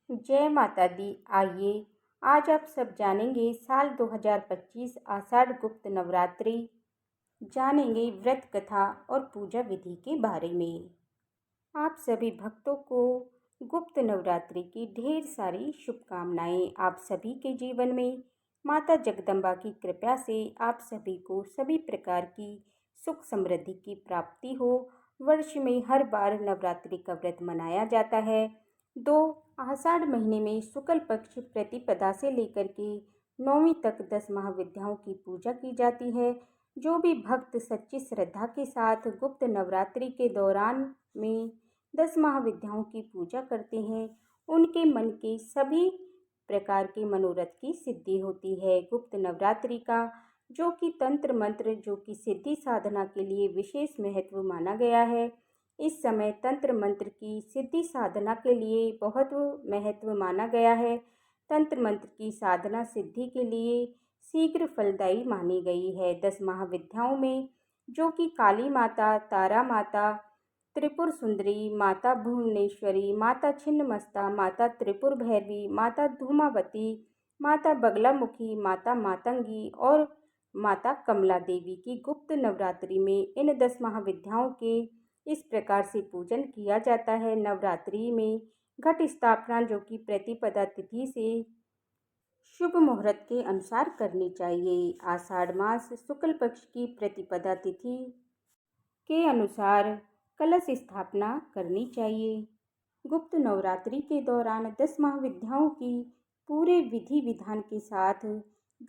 जय माता दी। आइए आज आप सब जानेंगे साल 2025 आषाढ़ गुप्त नवरात्रि, जानेंगे व्रत कथा और पूजा विधि के बारे में। आप सभी भक्तों को गुप्त नवरात्रि की ढेर सारी शुभकामनाएं। आप सभी के जीवन में माता जगदम्बा की कृपा से आप सभी को सभी प्रकार की सुख समृद्धि की प्राप्ति हो। वर्ष में हर बार नवरात्रि का व्रत मनाया जाता है। 2 आषाढ़ महीने में शुक्ल पक्ष प्रतिपदा से लेकर के 9वीं तक 10 महाविद्याओं की पूजा की जाती है। जो भी भक्त सच्ची श्रद्धा के साथ गुप्त नवरात्रि के दौरान में 10 महाविद्याओं की पूजा करते हैं, उनके मन के सभी प्रकार के मनोरथ की सिद्धि होती है। गुप्त नवरात्रि का जो कि तंत्र मंत्र जो कि सिद्धि साधना के लिए विशेष महत्व माना गया है, इस समय तंत्र मंत्र की सिद्धि साधना के लिए बहुत महत्व माना गया है। तंत्र मंत्र की साधना सिद्धि के लिए शीघ्र फलदायी मानी गई है। 10 महाविद्याओं में जो कि काली माता, तारा माता, त्रिपुर सुंदरी, माता भुवनेश्वरी, माता छिन्नमस्ता, माता त्रिपुर भैरवी, माता धूमावती, माता बगलामुखी, माता मातंगी और माता कमला देवी की गुप्त नवरात्रि में इन 10 महाविद्याओं के इस प्रकार से पूजन किया जाता है। नवरात्रि में घट स्थापना जो कि प्रतिपदा तिथि से शुभ मुहूर्त के अनुसार करनी चाहिए। आषाढ़ मास शुक्ल पक्ष की प्रतिपदा तिथि के अनुसार कलश स्थापना करनी चाहिए। गुप्त नवरात्रि के दौरान 10 महाविद्याओं की पूरे विधि विधान के साथ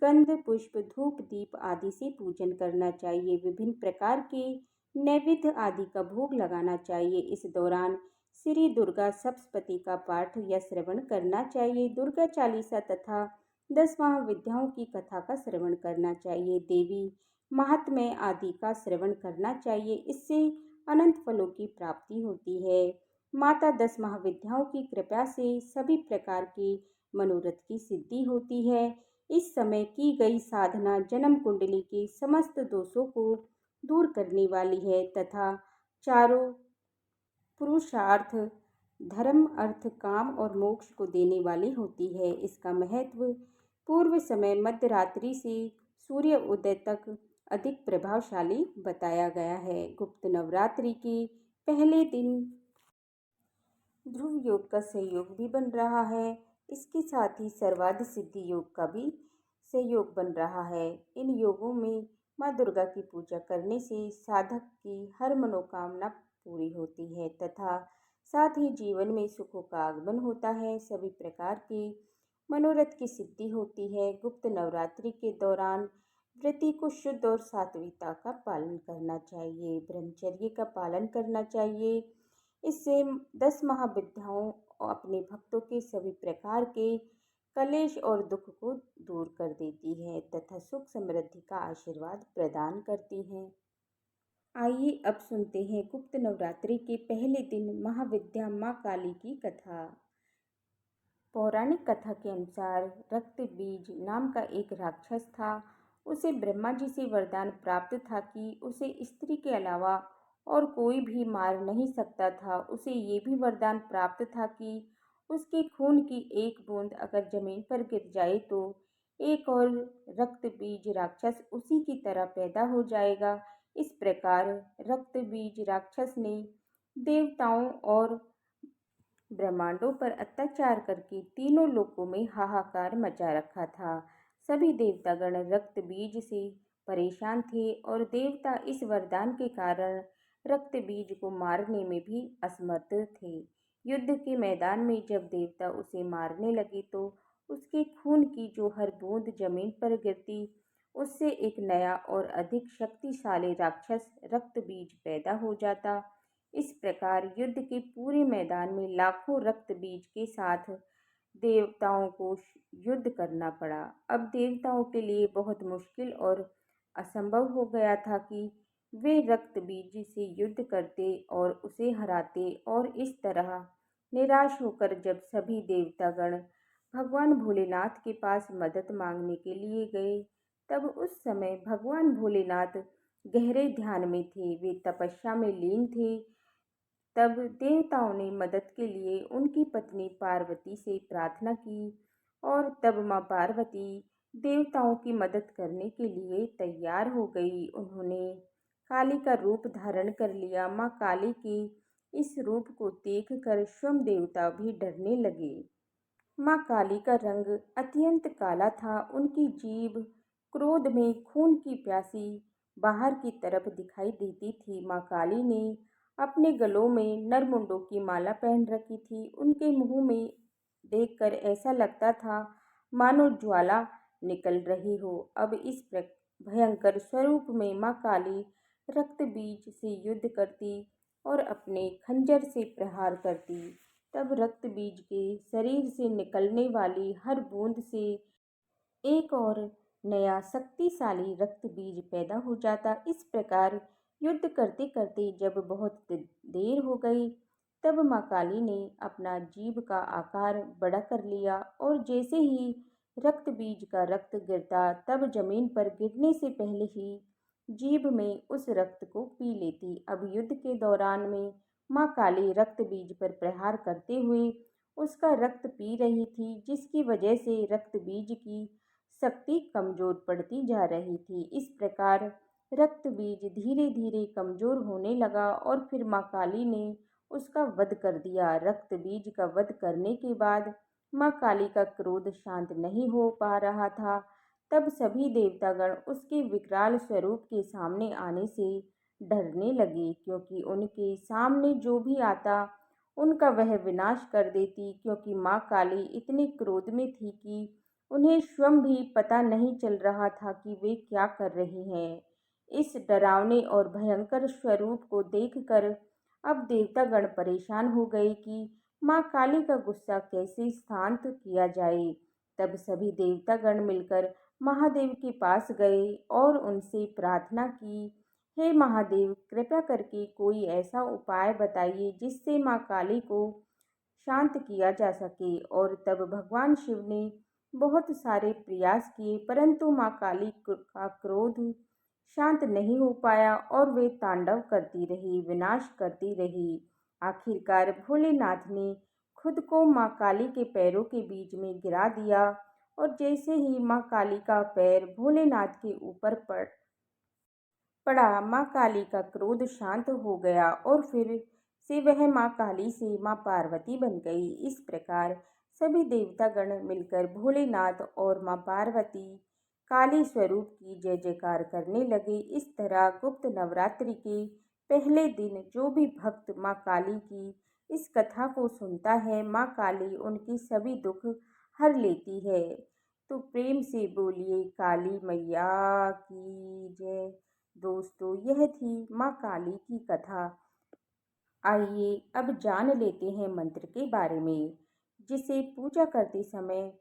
गंध पुष्प धूप दीप आदि से पूजन करना चाहिए। विभिन्न प्रकार के नैवेद्य आदि का भोग लगाना चाहिए। इस दौरान श्री दुर्गा सप्तशती का पाठ या श्रवण करना चाहिए। दुर्गा चालीसा तथा 10 महाविद्याओं की कथा का श्रवण करना चाहिए। देवी महात्म्य आदि का श्रवण करना चाहिए। इससे अनंत फलों की प्राप्ति होती है। माता 10 महाविद्याओं की कृपा से सभी प्रकार के मनोरथ की सिद्धि होती है। इस समय की गई साधना जन्म कुंडली के समस्त दोषों को दूर करने वाली है तथा चारों पुरुषार्थ धर्म अर्थ काम और मोक्ष को देने वाली होती है। इसका महत्व पूर्व समय मध्य रात्रि से सूर्य उदय तक अधिक प्रभावशाली बताया गया है। गुप्त नवरात्रि के पहले दिन ध्रुव योग का सहयोग भी बन रहा है। इसके साथ ही सर्वार्थ सिद्धि योग का भी सहयोग बन रहा है। इन योगों में माँ दुर्गा की पूजा करने से साधक की हर मनोकामना पूरी होती है तथा साथ ही जीवन में सुखों का आगमन होता है। सभी प्रकार के मनोरथ की सिद्धि होती है। गुप्त नवरात्रि के दौरान व्रती को शुद्ध और सात्विकता का पालन करना चाहिए, ब्रह्मचर्य का पालन करना चाहिए। इससे 10 महाविद्याओं अपने भक्तों के सभी प्रकार के कलेश और दुख को दूर कर देती है तथा सुख समृद्धि का आशीर्वाद प्रदान करती हैं। आइए अब सुनते हैं गुप्त नवरात्रि के पहले दिन महाविद्या माँ काली की कथा। पौराणिक कथा के अनुसार रक्त बीज नाम का एक राक्षस था। उसे ब्रह्मा जी से वरदान प्राप्त था कि उसे स्त्री के अलावा और कोई भी मार नहीं सकता था। उसे ये भी वरदान प्राप्त था कि उसके खून की एक बूंद अगर जमीन पर गिर जाए तो एक और रक्त बीज राक्षस उसी की तरह पैदा हो जाएगा। इस प्रकार रक्त बीज राक्षस ने देवताओं और ब्रह्मांडों पर अत्याचार करके तीनों लोकों में हाहाकार मचा रखा था। सभी देवतागण रक्त बीज से परेशान थे और देवता इस वरदान के कारण रक्त बीज को मारने में भी असमर्थ थे। युद्ध के मैदान में जब देवता उसे मारने लगे तो उसके खून की जो हर बूंद जमीन पर गिरती, उससे एक नया और अधिक शक्तिशाली राक्षस रक्त बीज पैदा हो जाता। इस प्रकार युद्ध के पूरे मैदान में लाखों रक्त बीज के साथ देवताओं को युद्ध करना पड़ा। अब देवताओं के लिए बहुत मुश्किल और असंभव हो गया था कि वे रक्त बीज से युद्ध करते और उसे हराते। और इस तरह निराश होकर जब सभी देवतागण भगवान भोलेनाथ के पास मदद मांगने के लिए गए, तब उस समय भगवान भोलेनाथ गहरे ध्यान में थे। वे तपस्या में लीन थे। तब देवताओं ने मदद के लिए उनकी पत्नी पार्वती से प्रार्थना की और तब माँ पार्वती देवताओं की मदद करने के लिए तैयार हो गई। उन्होंने काली का रूप धारण कर लिया। माँ काली के इस रूप को देखकर स्वयं देवता भी डरने लगे। माँ काली का रंग अत्यंत काला था। उनकी जीभ क्रोध में खून की प्यासी बाहर की तरफ दिखाई देती थी। माँ काली ने अपने गलों में नरमुंडों की माला पहन रखी थी। उनके मुंह में देखकर ऐसा लगता था मानो ज्वाला निकल रही हो। अब इस भयंकर स्वरूप में माँ काली रक्त बीज से युद्ध करती और अपने खंजर से प्रहार करती। तब रक्त बीज के शरीर से निकलने वाली हर बूंद से एक और नया शक्तिशाली रक्त बीज पैदा हो जाता। इस प्रकार युद्ध करते करते जब बहुत देर हो गई, तब माँ काली ने अपना जीभ का आकार बड़ा कर लिया और जैसे ही रक्त बीज का रक्त गिरता, तब जमीन पर गिरने से पहले ही जीभ में उस रक्त को पी लेती। अब युद्ध के दौरान में माँ काली रक्त बीज पर प्रहार करते हुए उसका रक्त पी रही थी, जिसकी वजह से रक्त बीज की शक्ति कमजोर पड़ती जा रही थी। इस प्रकार रक्त बीज धीरे धीरे कमजोर होने लगा और फिर माँ काली ने उसका वध कर दिया। रक्त बीज का वध करने के बाद माँ काली का क्रोध शांत नहीं हो पा रहा था। तब सभी देवतागण उसके विकराल स्वरूप के सामने आने से डरने लगे, क्योंकि उनके सामने जो भी आता उनका वह विनाश कर देती। क्योंकि माँ काली इतने क्रोध में थी कि उन्हें स्वयं भी पता नहीं चल रहा था कि वे क्या कर रही हैं। इस डरावने और भयंकर स्वरूप को देखकर अब देवतागण परेशान हो गए कि माँ काली का गुस्सा कैसे शांत किया जाए। तब सभी देवतागण मिलकर महादेव के पास गए और उनसे प्रार्थना की, हे महादेव, कृपया करके कोई ऐसा उपाय बताइए जिससे माँ काली को शांत किया जा सके। और तब भगवान शिव ने बहुत सारे प्रयास किए, परंतु माँ काली का क्रोध शांत नहीं हो पाया और वे तांडव करती रही, विनाश करती रही। आखिरकार भोलेनाथ ने खुद को माँ काली के पैरों के बीच में गिरा दिया और जैसे ही माँ काली का पैर भोलेनाथ के ऊपर पड़ा, माँ काली का क्रोध शांत हो गया और फिर से वह माँ काली से माँ पार्वती बन गई। इस प्रकार सभी देवतागण मिलकर भोलेनाथ और माँ पार्वती काली स्वरूप की जय जयकार करने लगे। इस तरह गुप्त नवरात्रि के पहले दिन जो भी भक्त माँ काली की इस कथा को सुनता है, माँ काली उनकी सभी दुख हर लेती है। तो प्रेम से बोलिए काली मैया की जय। दोस्तों, यह थी माँ काली की कथा। आइए अब जान लेते हैं मंत्र के बारे में, जिसे पूजा करते समय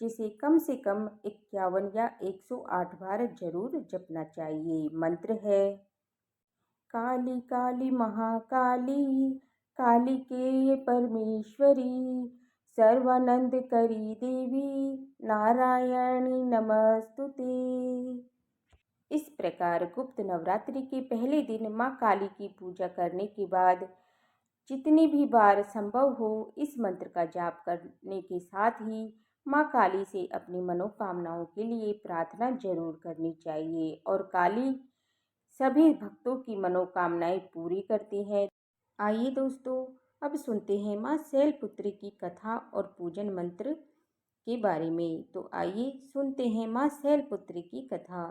जिसे कम से कम 51 या 108 बार जरूर जपना चाहिए। मंत्र है, काली काली महाकाली, काली के परमेश्वरी, सर्वानंद करी देवी, नारायणी नमस्तुते। इस प्रकार गुप्त नवरात्रि के पहले दिन माँ काली की पूजा करने के बाद जितनी भी बार संभव हो इस मंत्र का जाप करने के साथ ही माँ काली से अपनी मनोकामनाओं के लिए प्रार्थना जरूर करनी चाहिए और काली सभी भक्तों की मनोकामनाएं पूरी करती हैं। आइए दोस्तों, अब सुनते हैं माँ शैलपुत्री की कथा और पूजन मंत्र के बारे में। तो आइए सुनते हैं माँ शैलपुत्री की कथा।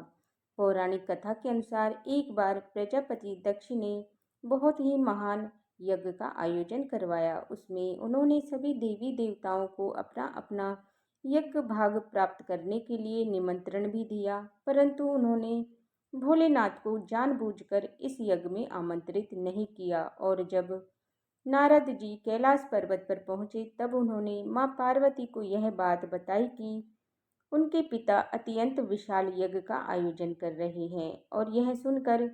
पौराणिक कथा के अनुसार एक बार प्रजापति दक्ष ने बहुत ही महान यज्ञ का आयोजन करवाया। उसमें उन्होंने सभी देवी देवताओं को अपना अपना यज्ञ भाग प्राप्त करने के लिए निमंत्रण भी दिया, परंतु उन्होंने भोलेनाथ को जानबूझकर इस यज्ञ में आमंत्रित नहीं किया। और जब नारद जी कैलाश पर्वत पर पहुंचे, तब उन्होंने माँ पार्वती को यह बात बताई कि उनके पिता अत्यंत विशाल यज्ञ का आयोजन कर रहे हैं। और यह सुनकर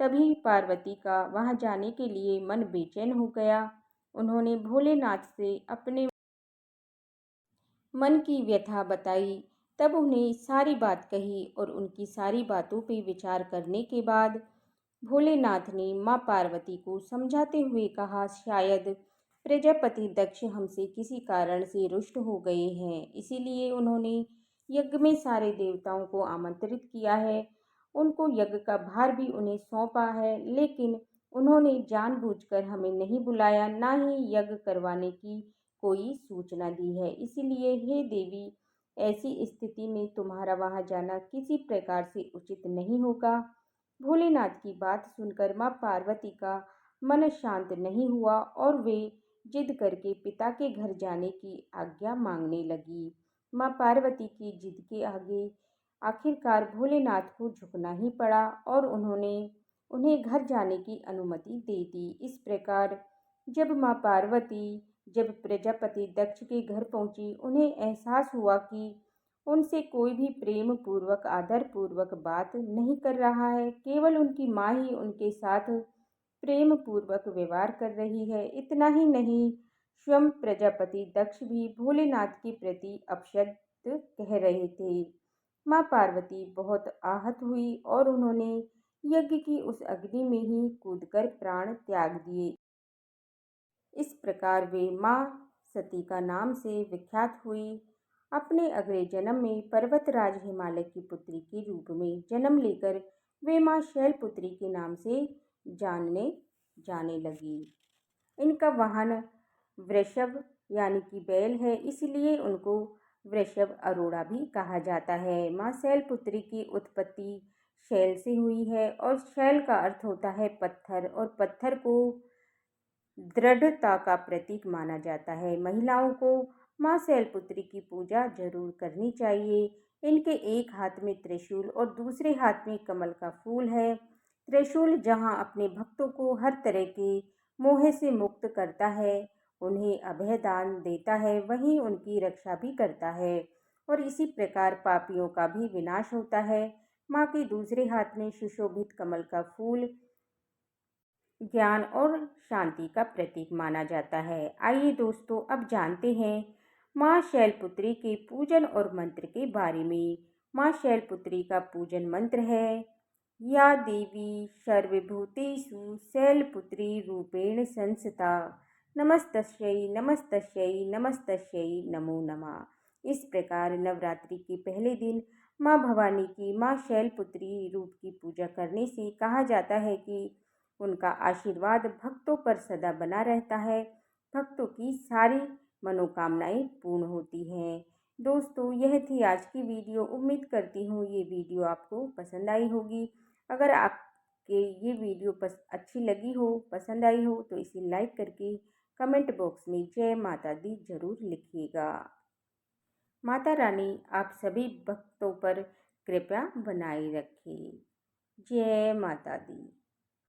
तभी पार्वती का वहां जाने के लिए मन बेचैन हो गया। उन्होंने भोलेनाथ से अपने मन की व्यथा बताई। तब उन्हें सारी बात कही और उनकी सारी बातों पे विचार करने के बाद भोलेनाथ ने माँ पार्वती को समझाते हुए कहा, शायद प्रजापति दक्ष हमसे किसी कारण से रुष्ट हो गए हैं, इसीलिए उन्होंने यज्ञ में सारे देवताओं को आमंत्रित किया है। उनको यज्ञ का भार भी उन्हें सौंपा है, लेकिन उन्होंने जानबूझकर हमें नहीं बुलाया, ना ही यज्ञ करवाने की कोई सूचना दी है। इसीलिए हे देवी, ऐसी स्थिति में तुम्हारा वहां जाना किसी प्रकार से उचित नहीं होगा। भोलेनाथ की बात सुनकर माँ पार्वती का मन शांत नहीं हुआ और वे जिद करके पिता के घर जाने की आज्ञा मांगने लगी। माँ पार्वती की जिद के आगे आखिरकार भोलेनाथ को झुकना ही पड़ा और उन्होंने उन्हें घर जाने की अनुमति दे दी। इस प्रकार जब प्रजापति दक्ष के घर पहुंची, उन्हें एहसास हुआ कि उनसे कोई भी प्रेम पूर्वक आदर पूर्वक बात नहीं कर रहा है, केवल उनकी माँ ही उनके साथ प्रेम पूर्वक व्यवहार कर रही है। इतना ही नहीं, स्वयं प्रजापति दक्ष भी भोलेनाथ के प्रति अपशब्द कह रहे थे। माँ पार्वती बहुत आहत हुई और उन्होंने यज्ञ की उस अग्नि में ही कूदकर प्राण त्याग दिए। इस प्रकार वे माँ सती का नाम से विख्यात हुई। अपने अगले जन्म में पर्वतराज हिमालय की पुत्री के रूप में जन्म लेकर वे माँ शैलपुत्री के नाम से जानने जाने लगी। इनका वाहन वृषभ यानी कि बैल है, इसलिए उनको वृषभ अरोड़ा भी कहा जाता है। माँ शैलपुत्री की उत्पत्ति शैल से हुई है और शैल का अर्थ होता है पत्थर, और पत्थर को दृढ़ता का प्रतीक माना जाता है। महिलाओं को माँ शैलपुत्री की पूजा जरूर करनी चाहिए। इनके एक हाथ में त्रिशूल और दूसरे हाथ में कमल का फूल है। त्रिशूल जहाँ अपने भक्तों को हर तरह के मोह से मुक्त करता है, उन्हें अभय दान देता है, वहीं उनकी रक्षा भी करता है और इसी प्रकार पापियों का भी विनाश होता है। माँ के दूसरे हाथ में सुशोभित कमल का फूल ज्ञान और शांति का प्रतीक माना जाता है। आइए दोस्तों, अब जानते हैं माँ शैलपुत्री के पूजन और मंत्र के बारे में। माँ शैलपुत्री का पूजन मंत्र है, या देवी सर्वभूतेषु शैलपुत्री रूपेण संस्थिता, नमस्तस्यै नमस्तस्यै नमस्तस्यै नमो नमः। इस प्रकार नवरात्रि के पहले दिन माँ भवानी की माँ शैलपुत्री रूप की पूजा करने से कहा जाता है कि उनका आशीर्वाद भक्तों पर सदा बना रहता है, भक्तों की सारी मनोकामनाएं पूर्ण होती हैं। दोस्तों, यह थी आज की वीडियो। उम्मीद करती हूँ ये वीडियो आपको पसंद आई होगी। अगर आपके ये वीडियो अच्छी लगी हो, पसंद आई हो, तो इसे लाइक करके कमेंट बॉक्स में जय माता दी जरूर लिखिएगा। माता रानी आप सभी भक्तों पर कृपा बनाए रखे। जय माता दी।